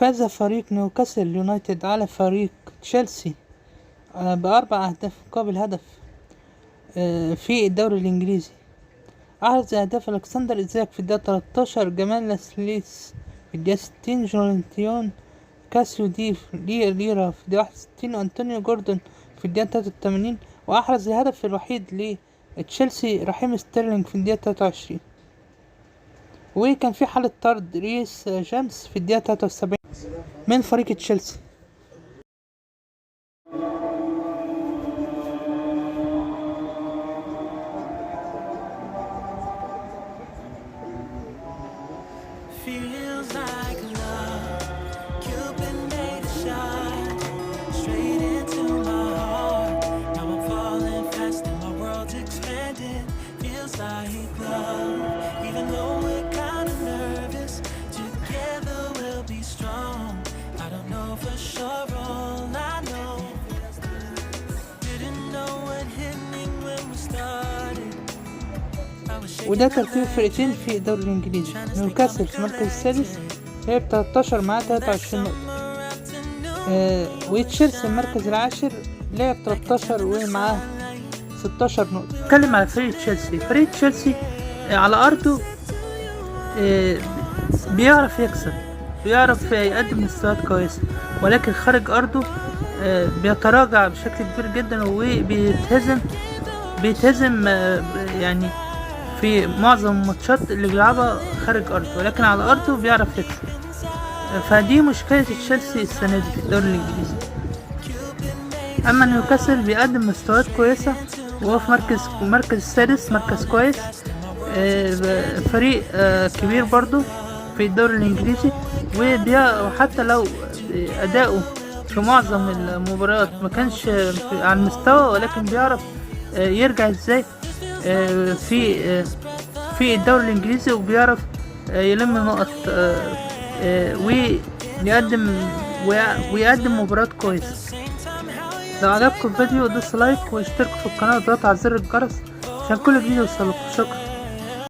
فاز فريق نيوكاسل يونايتد على فريق تشيلسي بأربع أهداف مقابل هدف في الدوري الإنجليزي. أحرز أهداف ألكسندر إيزاك في الدقيقة 13، جمال لاسليس في الدقيقة 60، جوناتيون كاسيو دي ليرا في الدقيقة 61، وأنطونيو جوردون في الدقيقة 83. وأحرز الهدف الوحيد لتشيلسي رحيم ستيرلينج في الدقيقة 23. وكان في حالة طرد ريس جيمس في الدقيقة 73 من فريق تشيلسي. Feels like love, Cupid made a shot straight into my heart. Now I'm falling fast and my world's expanding. Feels like love, even though we're kind of nervous. Together we'll be strong. I don't know for sure, all I know. Didn't know what hit me when we started. وده ترتيب فرقتين في الدوري الإنجليزي. نيوكاسل في المركز السادس هي ب13 معاه 23 نقطة، وتشيلسي المركز العاشر لعب 13 ومعاه 16 نقطة. نتكلم على فريق تشيلسي. فريق تشيلسي على أرضه بيعرف يكسب، بيعرف يقدم مستويات كويسة، ولكن خارج أرضه بيتراجع بشكل كبير جدا وبيتهزم يعني في معظم الماتشات اللي بيلعبها خارج أرضه، ولكن على أرضه بيعرف يكسب. فدي مشكلة تشيلسي السنة دي في الدوري الإنجليزي. أما نيوكاسل بيقدم مستويات كويسة وهو في مركز السادس، مركز كويس. فريق كبير برضو في الدوري الإنجليزي، وحتى لو أداؤه في معظم المباريات ما كانش على المستوى، ولكن بيعرف يرجع ازاي في الدوري الإنجليزي، وبيعرف يلم نقط ويقدم مباريات كويسة. لو عجبكم الفيديو دوسوا لايك واشتركوا في القناة وضغطوا على زر الجرس عشان كل فيديو يوصلكم. شكرا.